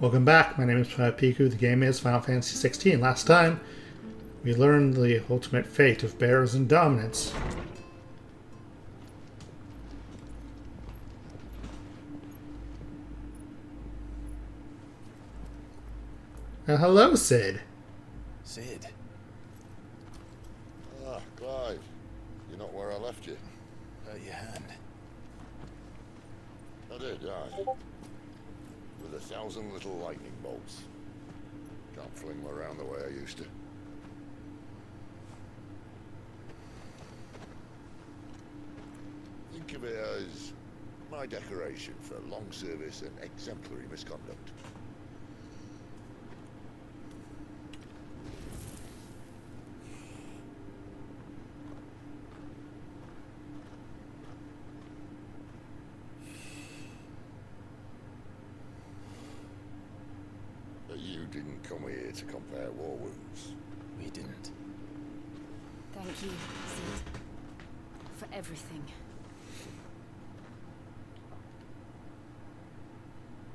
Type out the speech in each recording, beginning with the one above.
Welcome back, my name is Piku, the game is Final Fantasy XVI. Last time, we learned the ultimate fate of bears and dominance. Hello, Sid. Sid? Ah, Clive. You're not where I left you. Hurt your hand. I did, aye. With 1,000 little lightning bolts. Can't fling them around the way I used to. Think of it as my decoration for long service and exemplary misconduct. But you didn't come here to compare war wounds. We didn't. Thank you, Sid, for everything.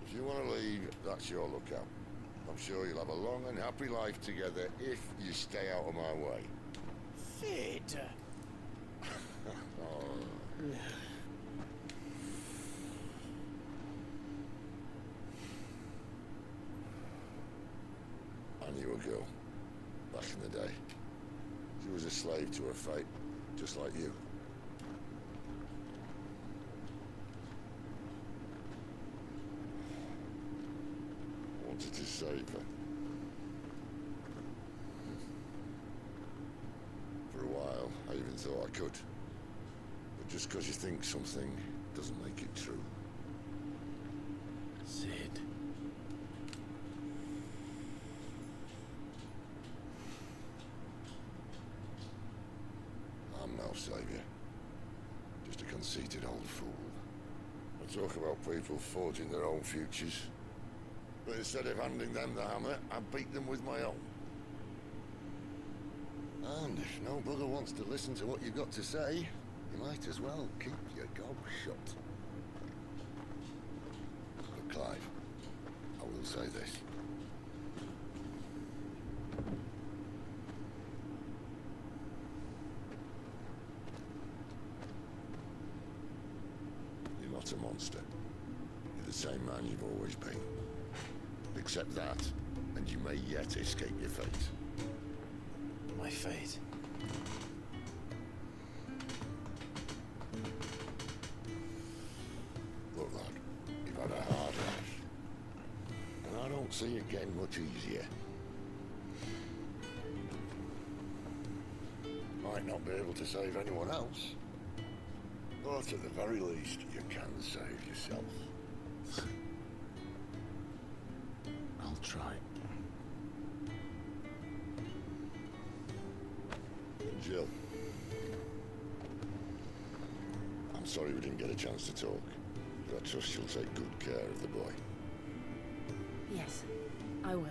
If you want to leave, that's your lookout. I'm sure you'll have a long and happy life together if you stay out of my way. Sid! Oh. I knew a girl, back in the day. She was a slave to her fate, just like you. Wanted to save her. For a while, I even thought I could. But just because you think something doesn't make it true. Sid. I'm no savior. Just a conceited old fool. I talk about people forging their own futures. But instead of handing them the hammer, I beat them with my own. And if no bugger wants to listen to what you've got to say, you might as well keep your gob shut. But Clive, I will say this. You're not a monster. You're the same man you've always been. Accept that, and you may yet escape your fate. My fate. Look, lad, you've had a hard life. And I don't see it getting much easier. Might not be able to save anyone else. But at the very least, you can save yourself. I'll try. Jill. I'm sorry we didn't get a chance to talk. But I trust you'll take good care of the boy. Yes, I will.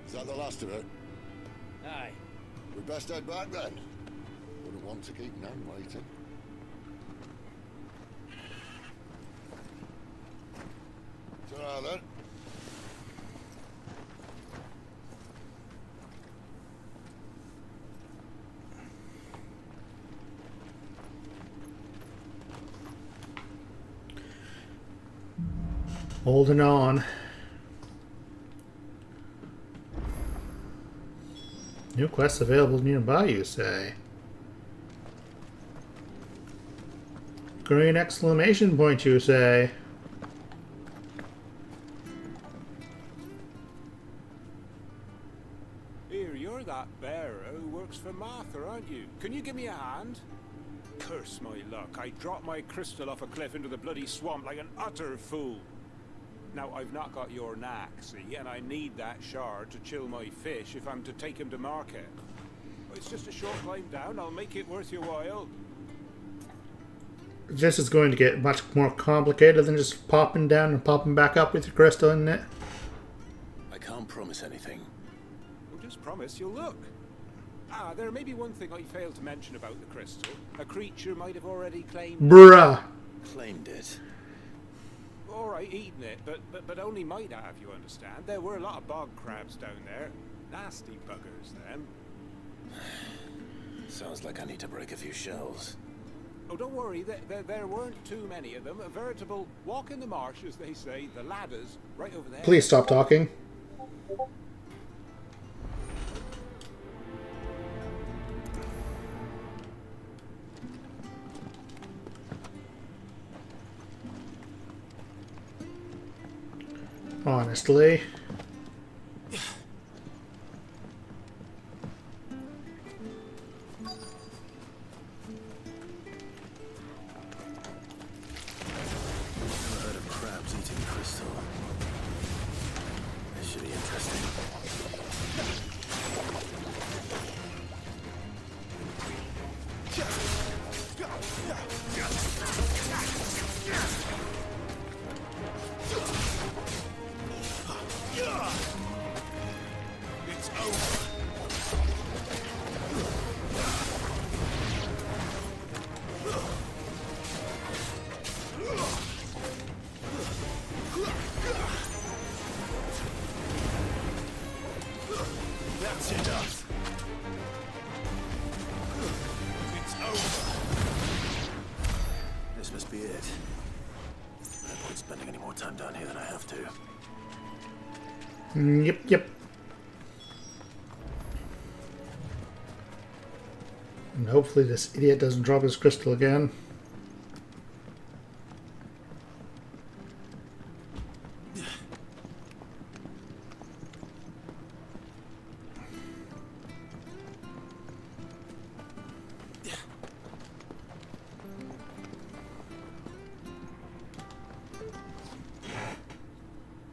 Is that the last of it? Aye. We best head back then. Wouldn't want to keep Nan waiting. Ta-ra then. Holding on. New quests available nearby, you say? Green exclamation point, you say? Here, you're that bearer who works for Martha, aren't you? Can you give me a hand? Curse my luck, I dropped my crystal off a cliff into the bloody swamp like an utter fool. Now, I've not got your knack, see, and I need that shard to chill my fish if I'm to take him to market. It's just a short climb down, I'll make it worth your while. This is going to get much more complicated than just popping down and popping back up with your crystal in it. I can't promise anything. Well, just promise you'll look. Ah, there may be one thing I failed to mention about the crystal. A creature might have already claimed it. Bruh. Claimed it. all right, eating it, but only might have, you understand. There were a lot of bog crabs down there. Nasty buggers, them. Sounds like I need to break a few shells. Oh, don't worry, there weren't too many of them. A veritable walk in the marsh, as they say. The ladders, right over there. Please stop talking. Honestly. Never heard of crabs eating crystal. This should be interesting. It's over. That's enough. It's over. This must be it. No point spending any more time down here than I have to. Yep. And hopefully this idiot doesn't drop his crystal again.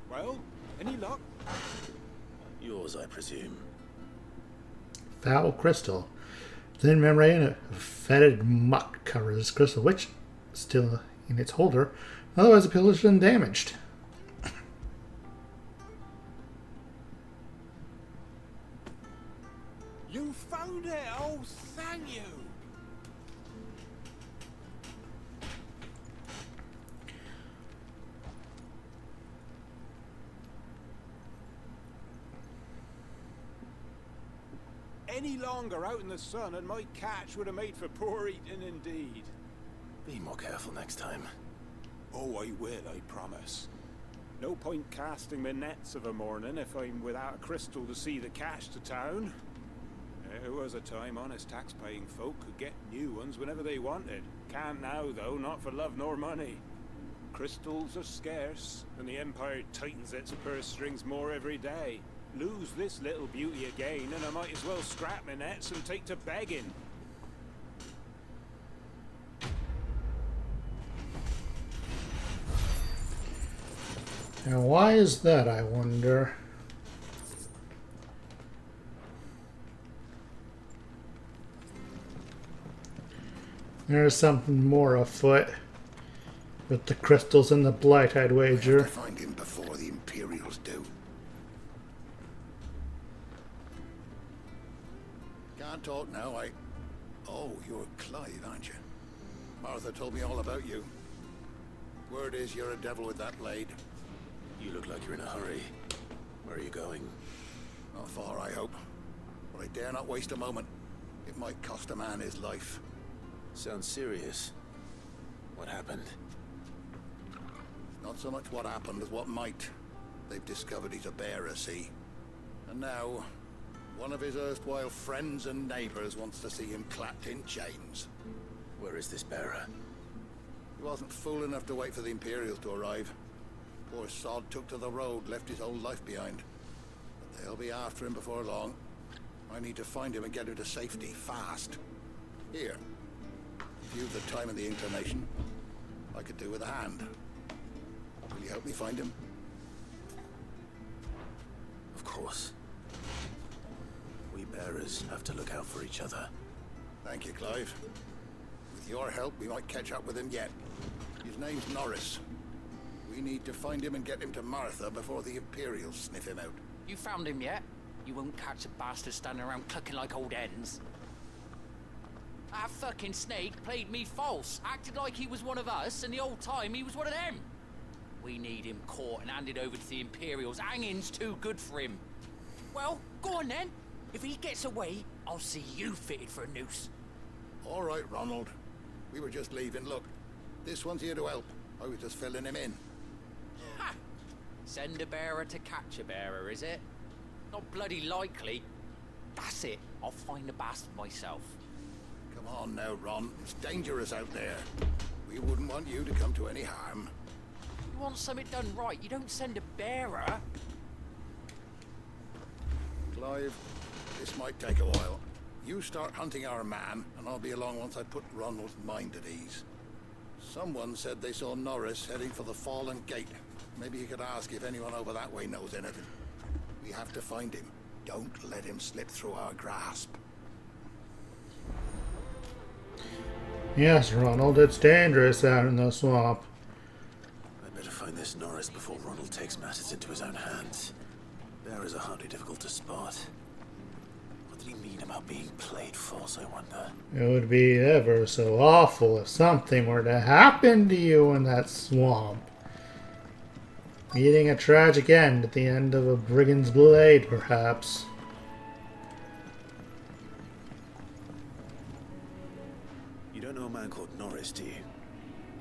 Well, any luck? Yours, I presume. Foul crystal. Thin membrane of fetid muck covers this crystal, which is still in its holder. Otherwise, the pill is undamaged. You found it! Oh, thank you! Any longer out in the sun and my catch would have made for poor eating indeed. Be more careful next time. Oh, I will, I promise. No point casting my nets of a morning if I'm without a crystal to see the catch to town. There was a time honest tax-paying folk could get new ones whenever they wanted. Can't now, though, not for love nor money. Crystals are scarce, and the Empire tightens its purse strings more every day. Lose this little beauty again, and I might as well scrap my nets and take to begging. Now, why is that, I wonder? There's something more afoot with the crystals and the blight, I'd wager. Find him before the Imperials do. Can't talk now, Oh, you're Clive, aren't you? Martha told me all about you. Word is you're a devil with that blade. You look like you're in a hurry. Where are you going? Not far, I hope. But I dare not waste a moment. It might cost a man his life. Sounds serious. What happened? Not so much what happened as what might. They've discovered he's a bearer, see? And now, one of his erstwhile friends and neighbors wants to see him clapped in chains. Where is this bearer? He wasn't fool enough to wait for the Imperials to arrive. Poor sod took to the road, left his whole life behind. But they'll be after him before long. I need to find him and get him to safety, fast. Here. If you've the time and the inclination, I could do with a hand. Will you help me find him? Of course. We bearers have to look out for each other. Thank you, Clive. With your help, we might catch up with him yet. His name's Norris. We need to find him and get him to Martha before the Imperials sniff him out. You found him yet? You won't catch a bastard standing around clucking like old hens. That fucking snake played me false, acted like he was one of us, and the whole time he was one of them. We need him caught and handed over to the Imperials. Hanging's too good for him. Well, go on then. If he gets away, I'll see you fitted for a noose. All right, Ronald. We were just leaving. Look, this one's here to help. I was just filling him in. Ha! Send a bearer to catch a bearer, is it? Not bloody likely. That's it. I'll find the bastard myself. Come on now, Ron. It's dangerous out there. We wouldn't want you to come to any harm. You want something done right, you don't send a bearer. Clive, this might take a while. You start hunting our man, and I'll be along once I put Ronald's mind at ease. Someone said they saw Norris heading for the Fallen Gate. Maybe you could ask if anyone over that way knows anything. We have to find him. Don't let him slip through our grasp. Yes, Ronald, it's dangerous out in the swamp. I'd better find this Norris before Ronald takes matters into his own hands. Bearers are hardly difficult to spot. What did he mean about being played false, I wonder? It would be ever so awful if something were to happen to you in that swamp. Meeting a tragic end at the end of a brigand's blade, perhaps. You don't know a man called Norris, do you?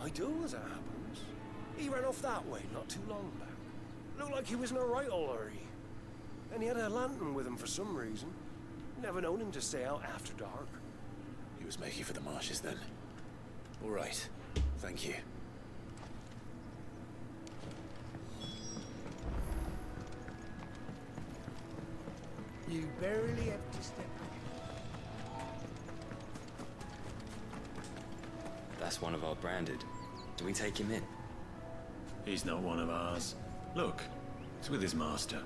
I do, as it happens. He ran off that way not too long back. Looked like he was in a right old hurry. And he had a lantern with him for some reason. Never known him to stay out after dark. He was making for the marshes then. All right. Thank you. You barely have to step. That's one of our branded. Do we take him in? He's not one of ours. Look, it's with his master.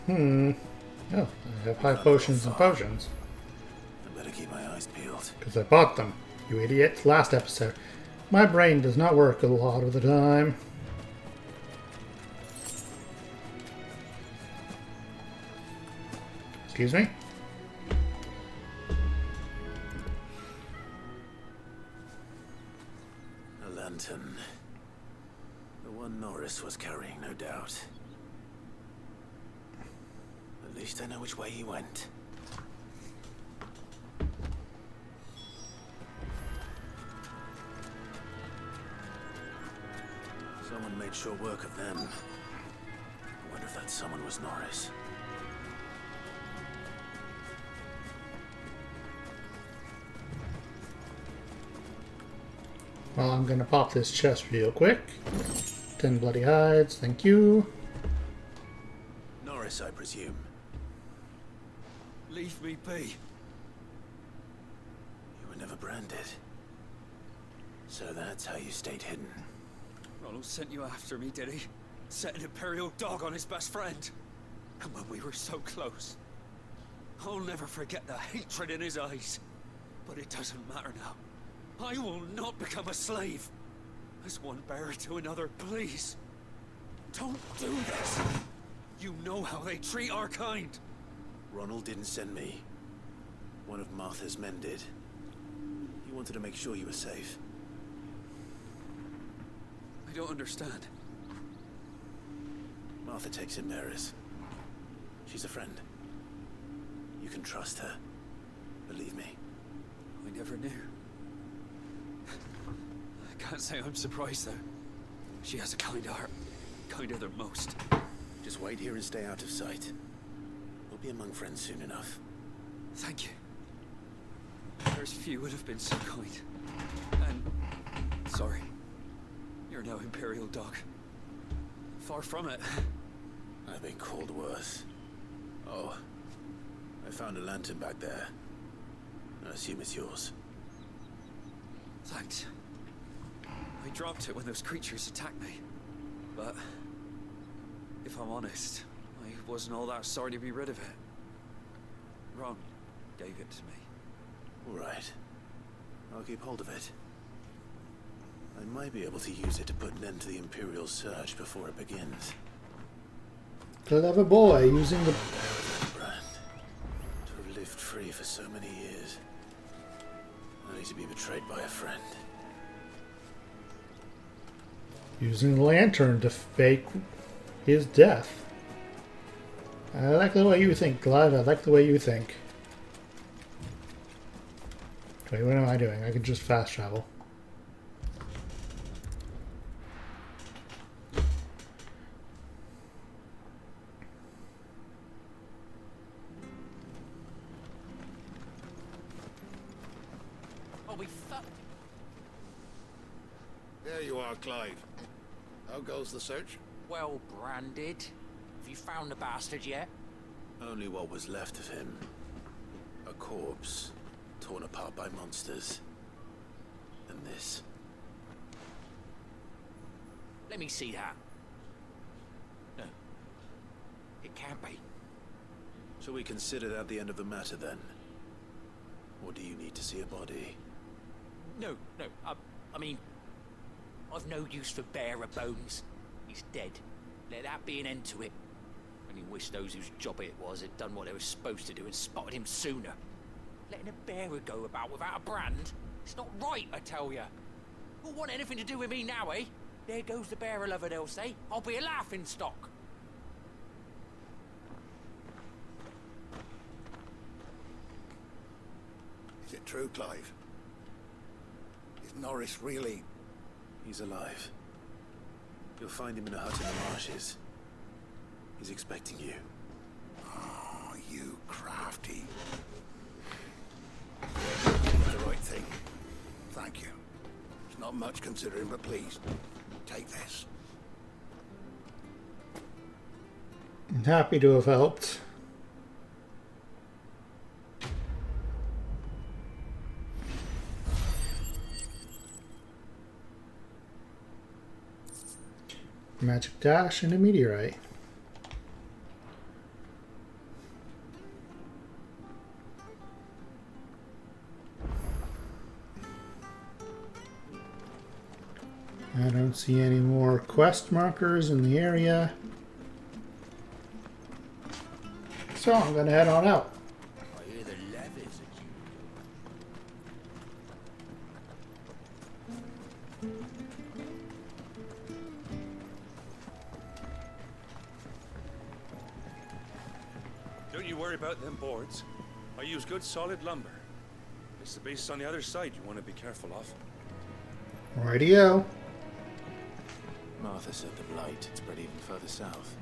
Oh, I have high potions and potions. I better keep my eyes peeled. Because I bought them, you idiot. Last episode. My brain does not work a lot of the time. Excuse me? A lantern. The one Norris was carrying, no doubt. At least I know which way he went. Someone made sure work of them. I wonder if that someone was Norris. Well, I'm gonna pop this chest real quick. 10 bloody hides, thank you. Norris, I presume. Leave me be. You were never branded. So that's how you stayed hidden. Ronald sent you after me, did he? Set an Imperial dog on his best friend. And when we were so close. I'll never forget the hatred in his eyes. But it doesn't matter now. I will not become a slave. As one bearer to another, please. Don't do this. You know how they treat our kind. Ronald didn't send me. One of Martha's men did. He wanted to make sure you were safe. I don't understand. Martha takes in bearers. She's a friend. You can trust her. Believe me. I never knew. I can't say I'm surprised, though. She has a kind heart. Kinder than most. Just wait here and stay out of sight. We'll be among friends soon enough. Thank you. There's few would have been so kind. And... sorry. You're no Imperial dog. Far from it. I've been called worse. Oh. I found a lantern back there. I assume it's yours. Thanks. I dropped it when those creatures attacked me. But... if I'm honest, I wasn't all that sorry to be rid of it. Ron gave it to me. All right. I'll keep hold of it. I might be able to use it to put an end to the Imperial search before it begins. Clever boy, using the... Brand. To have lived free for so many years. At least to be betrayed by a friend. Using the lantern to fake his death. I like the way you think, Glad. I like the way you think. Wait, what am I doing? I can just fast travel. There you are, Clive. How goes the search? Well branded. Have you found the bastard yet? Only what was left of him. A corpse, torn apart by monsters. And this. Let me see that. No. It can't be. Shall we consider that the end of the matter then? Or do you need to see a body? No. I mean, I've no use for bearer bones. He's dead. Let that be an end to it. Only wish those whose job it was had done what they were supposed to do and spotted him sooner. Letting a bearer go about without a brand? It's not right, I tell ya. Who'll want anything to do with me now, eh? There goes the bearer lover, they'll say. I'll be a laughing stock. Is it true, Clive? Is Norris really... He's alive. You'll find him in a hut in the marshes. He's expecting you. Oh, you crafty. The right thing. Thank you. It's not much considering, but please, take this. I'm happy to have helped. Magic dash and a meteorite. I don't see any more quest markers in the area. So I'm gonna head on out. I hear the levies at you. Don't you worry about them boards. I use good solid lumber. It's the base on the other side you want to be careful of. Rightio. Martha said the blight had spread even further south,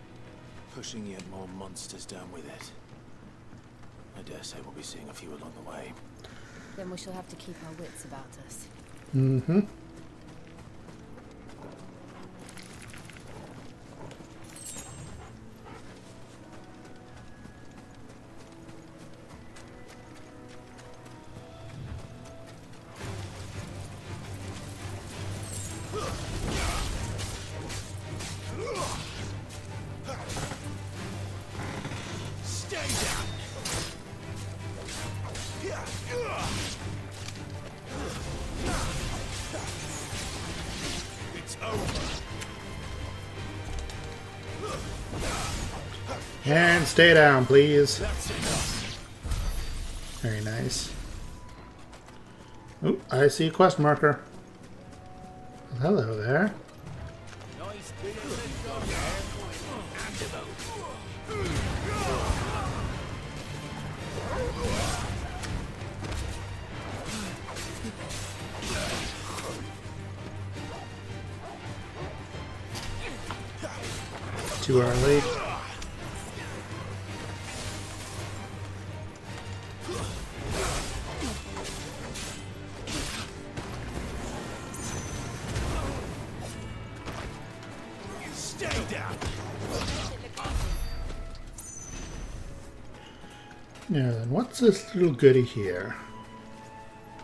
pushing yet more monsters down with it. I dare say we'll be seeing a few along the way. Then we shall have to keep our wits about us. Mm-hmm. And stay down, please. Very nice. Oh, I see a quest marker. Hello there. Nice bit of job there. Too early. Now then, what's this little goodie here?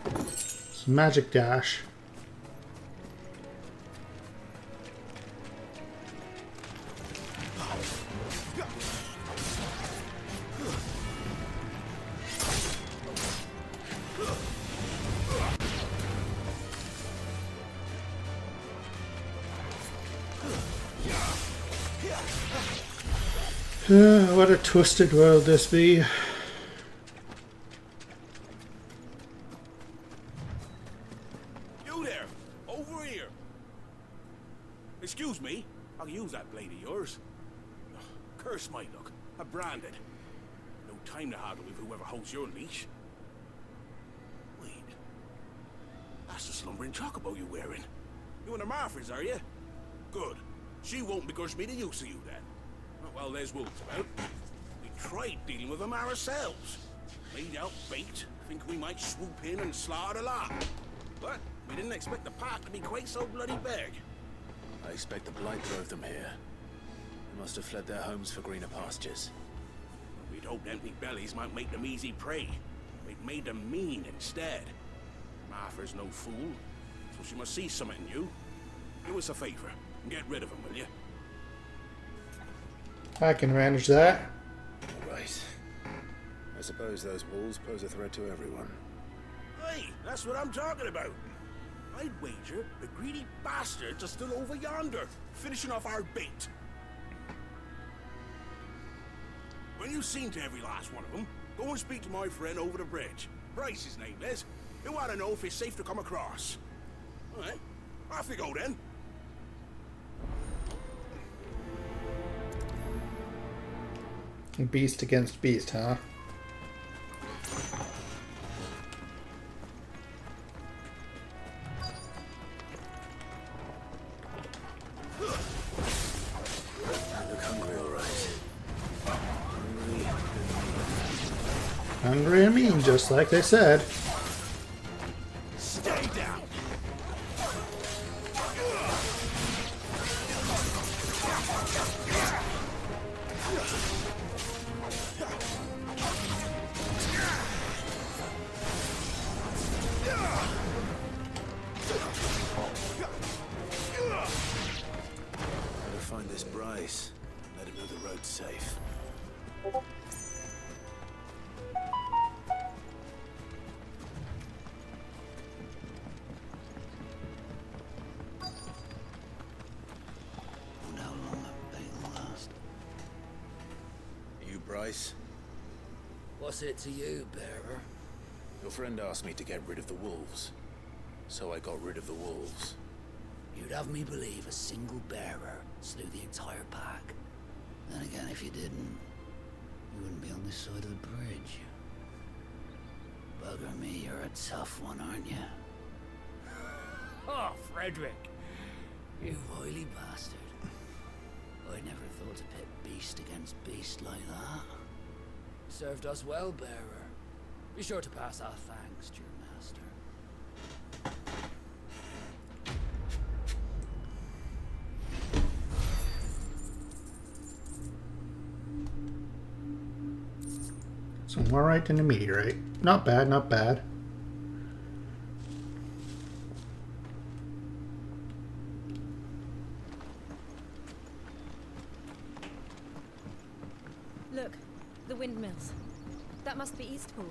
It's magic dash. What a twisted world this be. You there! Over here! Excuse me, I'll use that blade of yours. Ugh, curse my luck. I'm branded. No time to haggle with whoever holds your leash. Wait. That's the slumbering chocobo you're wearing. You and the Marfors, are you? Good. She won't begrudge me the use of you then. Well, there's wolves about. We tried dealing with them ourselves. Laid out bait, think we might swoop in and slaughter the lot. But we didn't expect the pack to be quite so bloody big. I expect the blight drove them here. They must have fled their homes for greener pastures. We'd hoped empty bellies might make them easy prey. We'd made them mean instead. Martha's no fool, so she must see something in you. Do us a favor and get rid of them, will you? I can manage that. All right. I suppose those wolves pose a threat to everyone. Hey, that's what I'm talking about. I'd wager the greedy bastards are still over yonder, finishing off our bait. When you've seen to every last one of them, go and speak to my friend over the bridge. Bryce, his name is. He'll want to know if it's safe to come across. All right, off you go then. Beast against beast, huh? Hungry and mean, just like they said. Stay down. Gotta find this Bryce. Let him know the road's safe. Bryce? What's it to you, bearer? Your friend asked me to get rid of the wolves. So I got rid of the wolves. You'd have me believe a single bearer slew the entire pack. Then again, if you didn't, you wouldn't be on this side of the bridge. Bugger me, you're a tough one, aren't you? Oh, Frederick! You wily bastard. I never thought to pit beast against beast like that. Served us well, bearer. Be sure to pass our thanks to your master. So more right than a meteorite. Not bad, not bad. Look, the windmills. That must be Eastpool.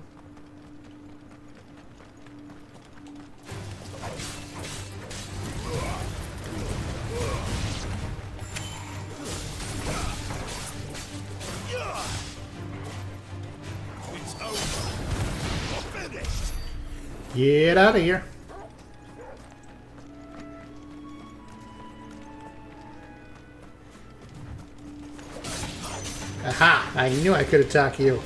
It's over. We're finished. Get out of here. Aha! I knew I could attack you.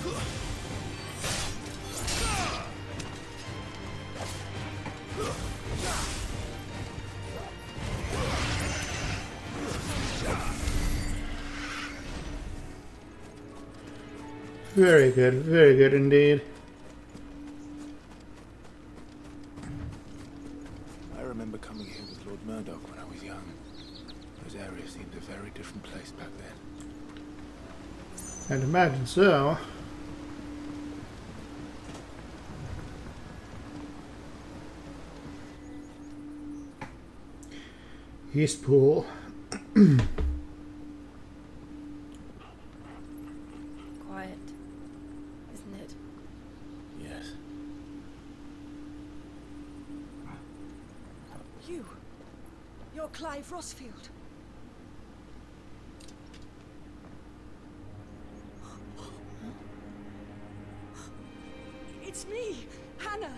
Very good indeed. I remember coming here with Lord Murdoch when I was young. Those areas seemed a very different place back then. I'd imagine so. Eastpool. Quiet, isn't it? Yes. You're Clive Rossfield. It's me, Hannah,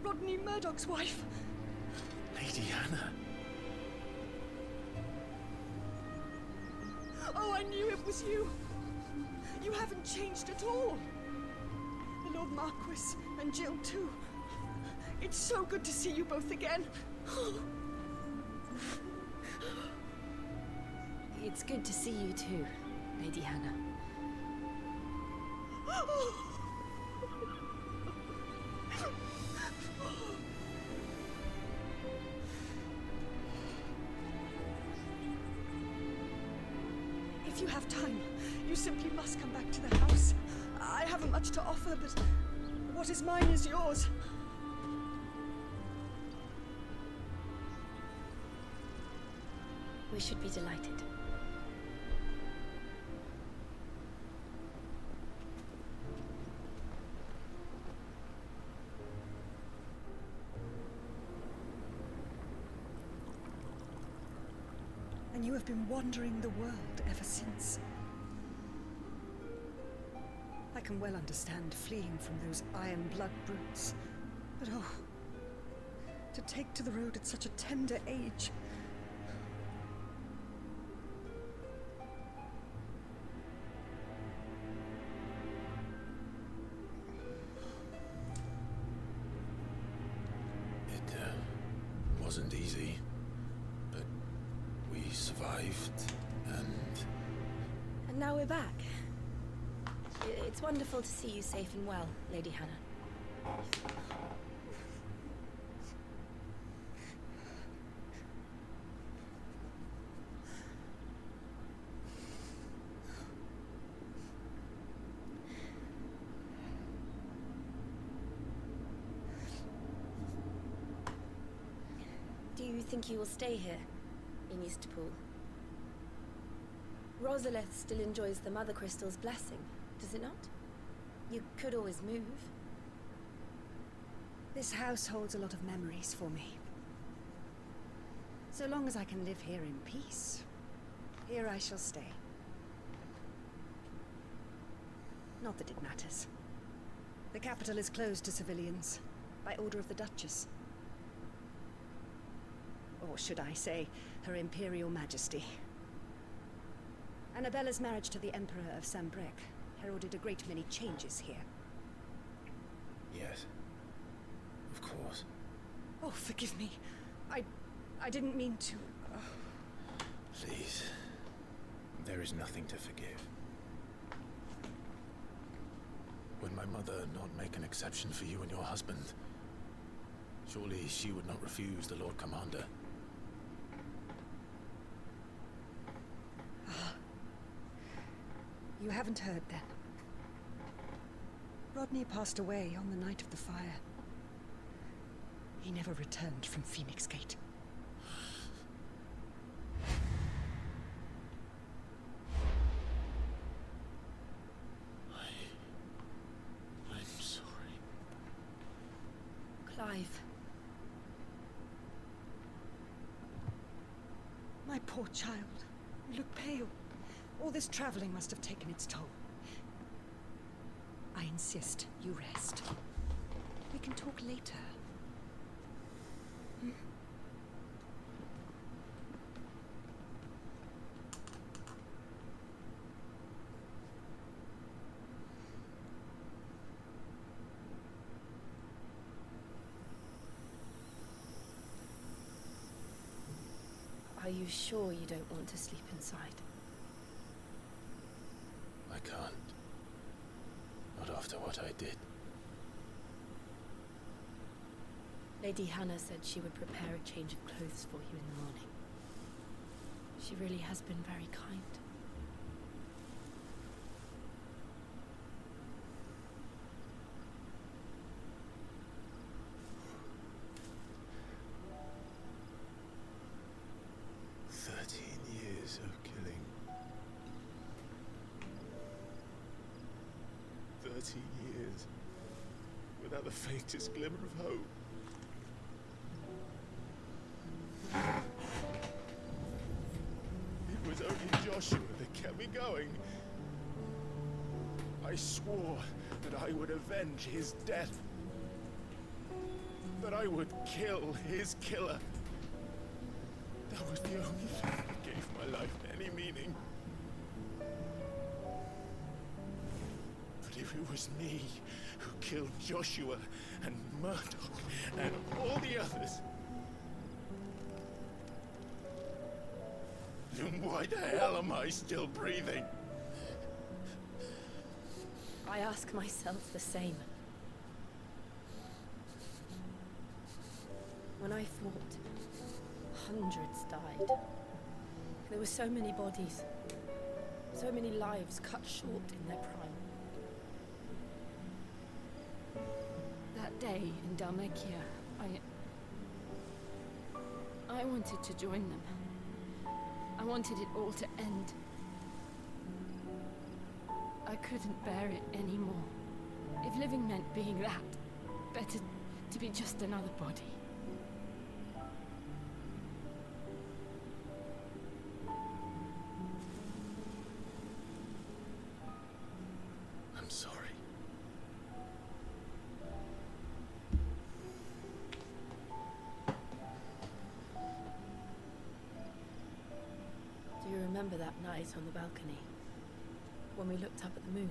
Rodney Murdoch's wife. Lady Hannah. Oh, I knew it was you. You haven't changed at all. The Lord Marquis and Jill too. It's so good to see you both again. It's good to see you too, Lady Hannah. If you have time, you simply must come back to the house. I haven't much to offer, but what is mine is yours. We should be delighted. And you have been wandering the world ever since. I can well understand fleeing from those iron blood brutes. But oh, to take to the road at such a tender age. It wasn't easy, but we survived, And now we're back. It's wonderful to see you safe and well, Lady Hannah. Do you think you will stay here, in Easterpool? Rosalith still enjoys the Mother Crystal's blessing, does it not? You could always move. This house holds a lot of memories for me. So long as I can live here in peace, here I shall stay. Not that it matters. The capital is closed to civilians, by order of the Duchess. Or should I say, Her Imperial Majesty. Annabella's marriage to the Emperor of Sambrec heralded a great many changes here. yes, of course. Oh, forgive me. I didn't mean to... Please, there is nothing to forgive. Would my mother not make an exception for you and your husband? Surely she would not refuse the Lord Commander. You haven't heard, then. Rodney passed away on the night of the fire. He never returned from Phoenix Gate. I'm sorry. Clive. My poor child. You look pale. All this traveling must have taken its toll. I insist you rest. We can talk later. Are you sure you don't want to sleep inside? I can't. Not after what I did. Lady Hannah said she would prepare a change of clothes for you in the morning. She really has been very kind. Years of killing. 13 years without the faintest glimmer of hope. It was only Joshua that kept me going. I swore that I would avenge his death. That I would kill his killer. That was the only thing that gave my life any meaning. But if it was me who killed Joshua and Murdoch and all the others, then why the hell am I still breathing? I ask myself the same. When I thought hundreds died, there were so many bodies, so many lives cut short in their prime. That day in Dalmekia, I wanted to join them. I wanted it all to end. I couldn't bear it anymore. If living meant being that, better to be just another body. I'm sorry. Do you remember that night on the balcony? When we looked up at the moon?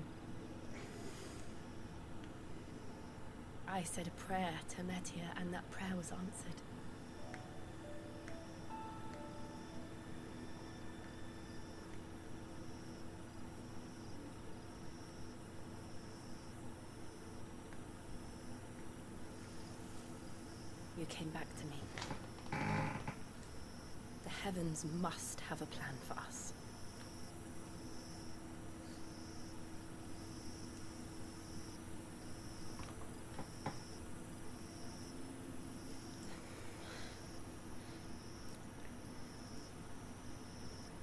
I said a prayer to Metia, and that prayer was answered. You came back to me. The heavens must have a plan for us.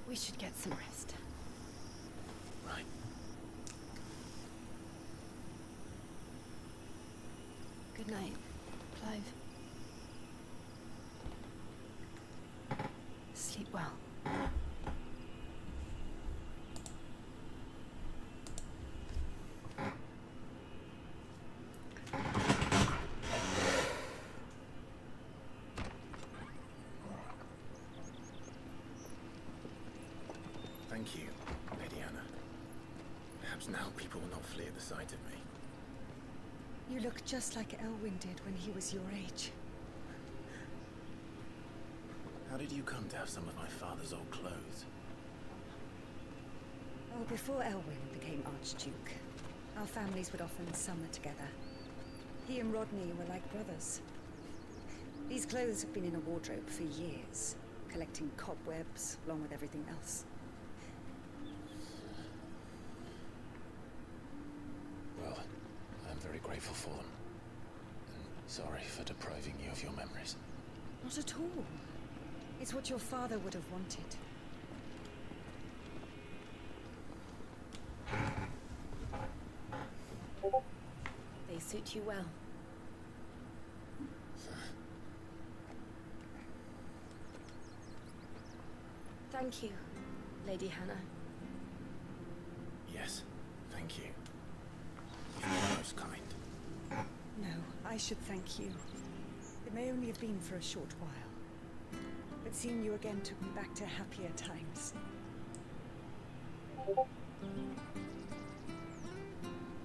We should get some rest. Right. Good night, Clive. Sleep well. Thank you, Lady Anna. Perhaps now people will not flee at the sight of me. You look just like Elwyn did when he was your age. How did you come to have some of my father's old clothes? Oh, before Elwyn became Archduke, our families would often summer together. He and Rodney were like brothers. These clothes have been in a wardrobe for years, collecting cobwebs along with everything else. Well, I'm very grateful for them. And sorry for depriving you of your memories. Not at all. It's what your father would have wanted. They suit you well. Thank you, Lady Hannah. Yes, thank you. You're most kind. No, I should thank you. It may only have been for a short while, but seeing you again took me back to happier times.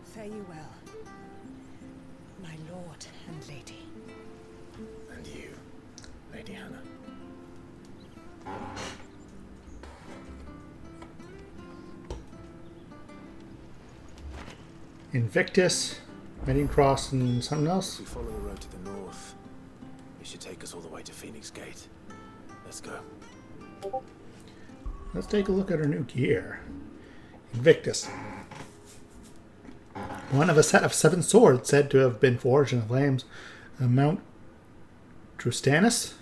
Fare you well, my lord and lady. And you, Lady Hannah. Invictus, Meeting Cross, and something else. If we follow the road to the north, it should take us all the way to Phoenix Gate. Let's go. Let's take a look at her new gear. Invictus. One of a set of 7 swords said to have been forged in the flames of Mount Trustanus.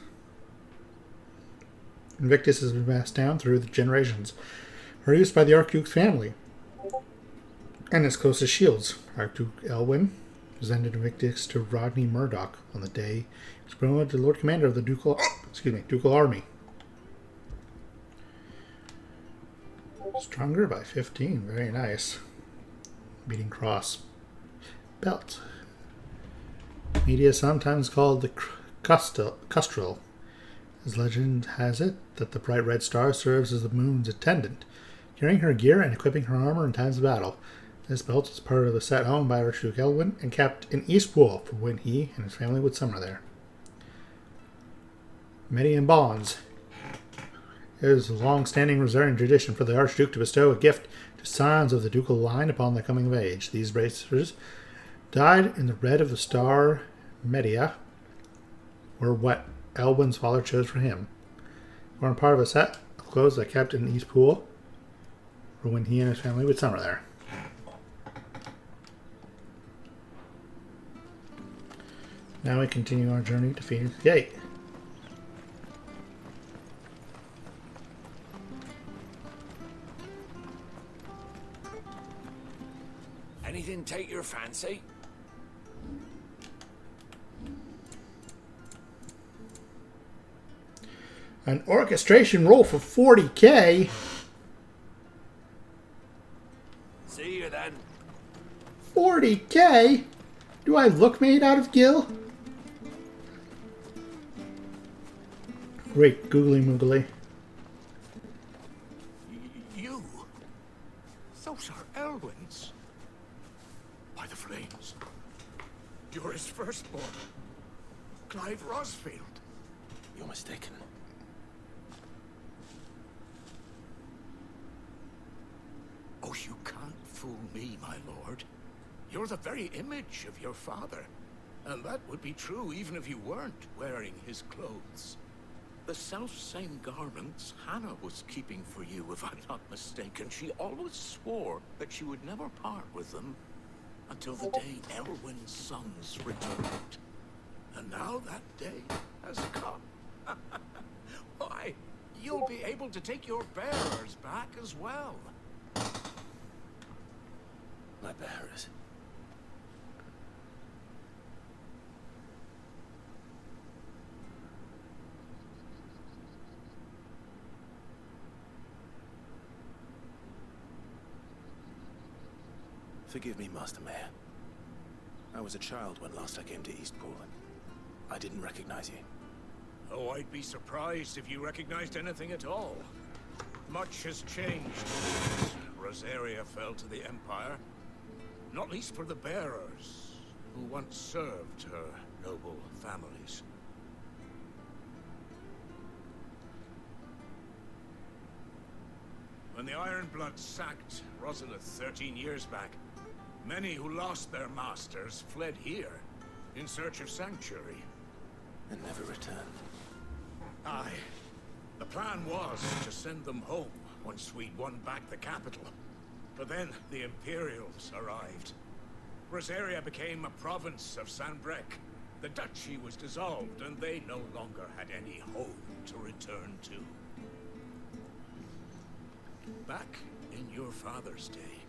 Invictus has been passed down through the generations. Were used by the Archduke's family and its closest shields. Archduke Elwyn presented Invictus to Rodney Murdoch on the day he was promoted to Lord Commander of the Ducal Army. Stronger by 15. Very nice. Beating cross. Belt. Media sometimes called the Custrel. As legend has it that the bright red star serves as the moon's attendant, carrying her gear and equipping her armor in times of battle. This belt was part of a set owned by Archduke Elwyn and kept in Eastpool for when he and his family would summer there. Median bonds. It is a long-standing Rosarian tradition for the Archduke to bestow a gift to scions of the ducal line upon their coming of age. These bracers, dyed in the red of the star Media, were what Elwyn's father chose for him. They were part of a set of clothes that kept in Eastpool for when he and his family would summer there. Now we continue our journey to Phoenix Gate. Anything take your fancy? An orchestration roll for 40k? See you then. 40k? Do I look made out of gil? Great googly moogly. You? Those are Elwyn's. By the flames. You're his firstborn. Clive Rosfield. You're mistaken. Oh, you can't fool me, my lord. You're the very image of your father. And that would be true even if you weren't wearing his clothes. The self-same garments Hannah was keeping for you, if I'm not mistaken. She always swore that she would never part with them until the day Elwyn's sons returned. And now that day has come. Why, you'll be able to take your bearers back as well. My bearers. Forgive me, Master Mayor. I was a child when last I came to Eastpool. I didn't recognize you. Oh, I'd be surprised if you recognized anything at all. Much has changed since Rosaria fell to the Empire. Not least for the bearers, who once served her noble families. When the Ironbloods sacked Rosalith 13 years back, many who lost their masters fled here in search of sanctuary. And never returned. Aye. The plan was to send them home once we'd won back the capital. But then the Imperials arrived. Rosaria became a province of Sanbreque. The duchy was dissolved, and they no longer had any home to return to. Back in your father's day,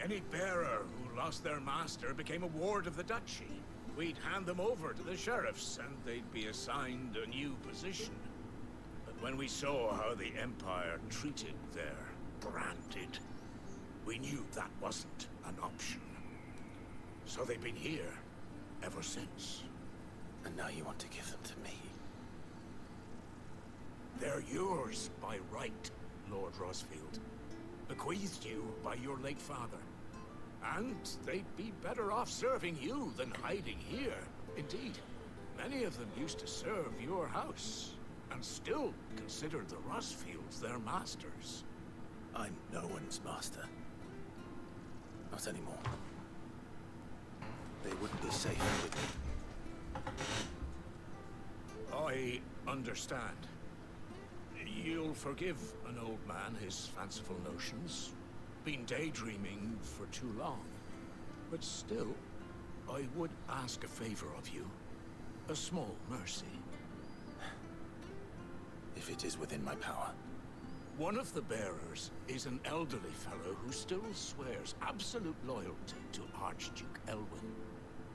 any bearer who lost their master became a ward of the duchy. We'd hand them over to the sheriffs, and they'd be assigned a new position. But when we saw how the Empire treated their branded, we knew that wasn't an option. So they've been here ever since. And now you want to give them to me? They're yours by right, Lord Rosfield. Bequeathed you by your late father. And they'd be better off serving you than hiding here. Indeed, many of them used to serve your house, and still considered the Rosfields their masters. I'm no one's master. Not anymore. They wouldn't be safe with me. I understand. You'll forgive an old man his fanciful notions. Been daydreaming for too long. But still, I would ask a favor of you. A small mercy. If it is within my power. One of the bearers is an elderly fellow who still swears absolute loyalty to Archduke Elwyn.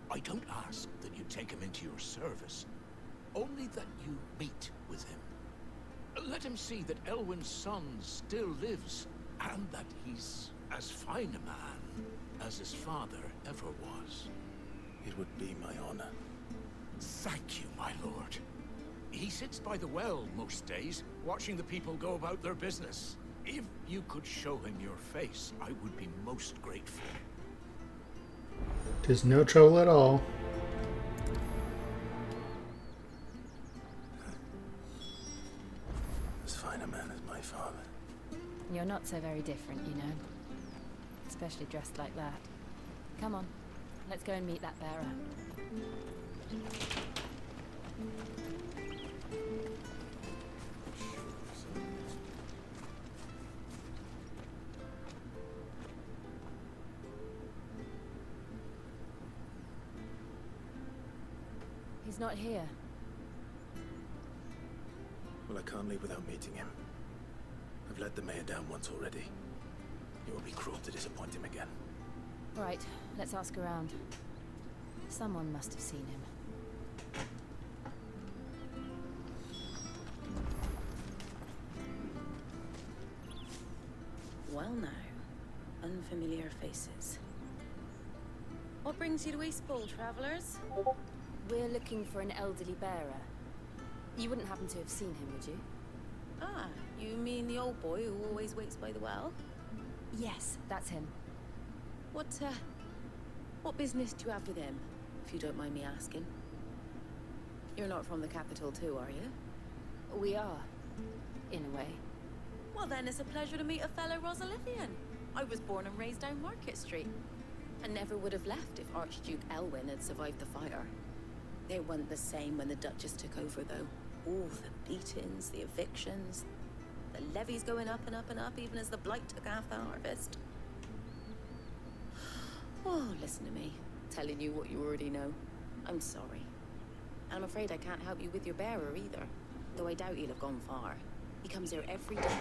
I don't ask that you take him into your service, only that you meet with him. Let him see that Elwyn's son still lives, and that he's as fine a man as his father ever was. It would be my honor. Thank you, my lord. He sits by the well most days, watching the people go about their business. If you could show him your face, I would be most grateful. 'Tis no trouble at all. As fine a man as my father. You're not so very different, you know. Especially dressed like that. Come on, let's go and meet that bearer. He's not here. Well, I can't leave without meeting him. I've let the mayor down once already. It would be cruel to disappoint him again. Right, let's ask around. Someone must have seen him. Well now, unfamiliar faces. What brings you to Eastpool, travelers? We're looking for an elderly bearer. You wouldn't happen to have seen him, would you? Ah, you mean the old boy who always waits by the well? Yes, that's him. What business do you have with him, if you don't mind me asking? You're not from the capital too, are you? We are, in a way. Well then, it's a pleasure to meet a fellow Rosalithian. I was born and raised down Market Street, and never would have left if Archduke Elwyn had survived the fire. It wasn't the same when the Duchess took over, though. All the beatings, the evictions, the levies going up and up and up, even as the blight took half the harvest. Oh, listen to me, telling you what you already know. I'm sorry. I'm afraid I can't help you with your bearer either, though I doubt he'll have gone far. He comes here every day,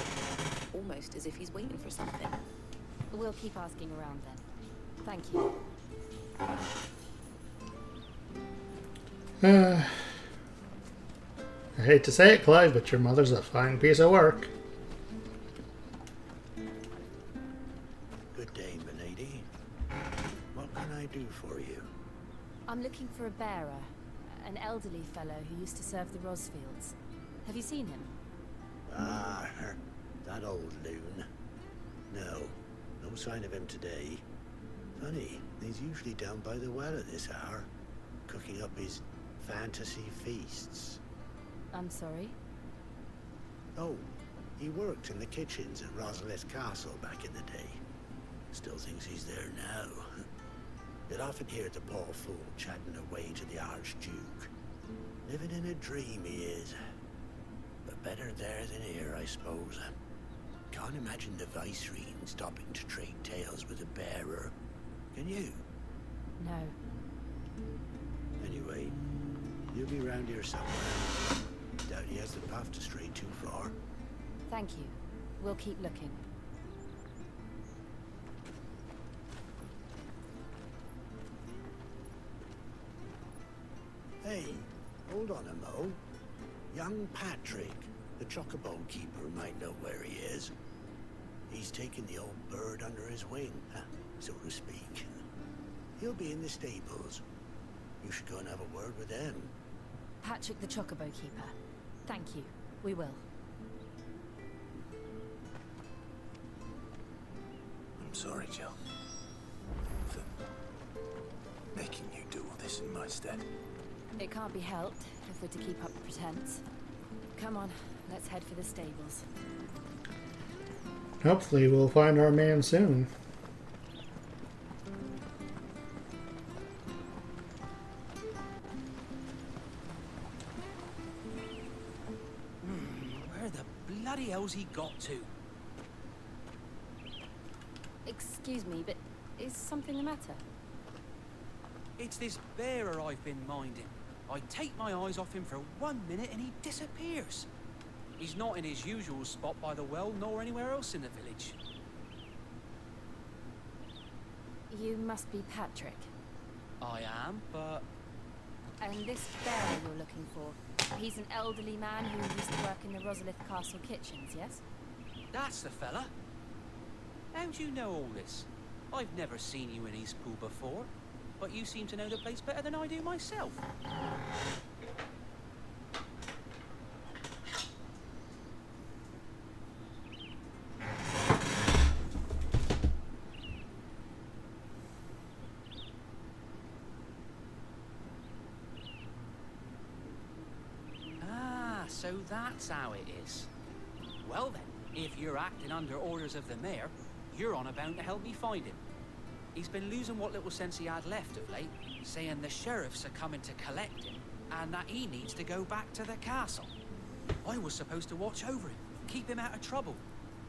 almost as if he's waiting for something. We'll keep asking around then. Thank you. I hate to say it, Clive, but your mother's a fine piece of work. Good day, milady. What can I do for you? I'm looking for a bearer, an elderly fellow who used to serve the Rosfields. Have you seen him? Ah, that old loon. No sign of him today. Funny, he's usually down by the well at this hour, cooking up his fantasy feasts. I'm sorry? Oh, he worked in the kitchens at Rosalith Castle back in the day. Still thinks he's there now. You'd often hear the poor fool chatting away to the Archduke. Living in a dream he is. But better there than here, I suppose. Can't imagine the Viceroy stopping to trade tales with a bearer. Can you? No. Anyway, you'll be round here somewhere. Doubt he has the path to stray too far. Thank you. We'll keep looking. Hey, hold on a mo. Young Patrick, the chocobo keeper, might know where he is. He's taken the old bird under his wing, so to speak. He'll be in the stables. You should go and have a word with them. Patrick the Chocobo Keeper. Thank you. We will. I'm sorry, Jill. For making you do all this in my stead. It can't be helped if we're to keep up the pretense. Come on, let's head for the stables. Hopefully we'll find our man soon. Where the bloody hell's he got to? Excuse me, but is something the matter? It's this bearer I've been minding. I take my eyes off him for 1 minute and he disappears. He's not in his usual spot by the well, nor anywhere else in the village. You must be Patrick. I am, but... And this bearer you're looking for, he's an elderly man who used to work in the Rosalith Castle kitchens, yes? That's the fella. How do you know all this? I've never seen you in Eastpool before, but you seem to know the place better than I do myself. So that's how it is. Well then, if you're acting under orders of the mayor, you're on about to help me find him. He's been losing what little sense he had left of late, saying the sheriffs are coming to collect him, and that he needs to go back to the castle. I was supposed to watch over him, keep him out of trouble.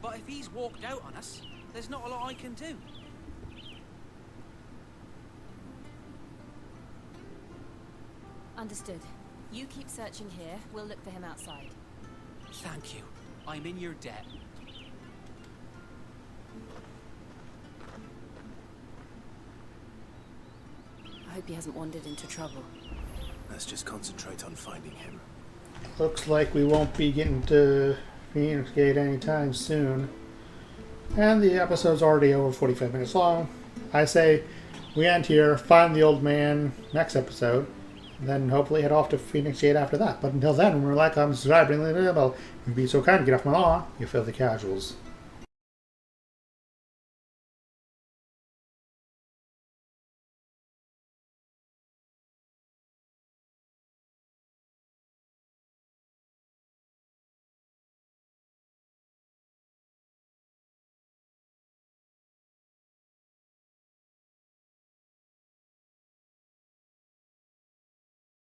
But if he's walked out on us, there's not a lot I can do. Understood. You keep searching here, we'll look for him outside. Thank you. I'm in your debt. I hope he hasn't wandered into trouble. Let's just concentrate on finding him. Looks like we won't be getting to Phoenix Gate anytime soon. And the episode's already over 45 minutes long. I say we end here, find the old man next episode, and then hopefully head off to Phoenix Gate after that. But until then, remember to like, comment, subscribe, ring the bell. If you'd be so kind to get off my lawn, you filthy casuals.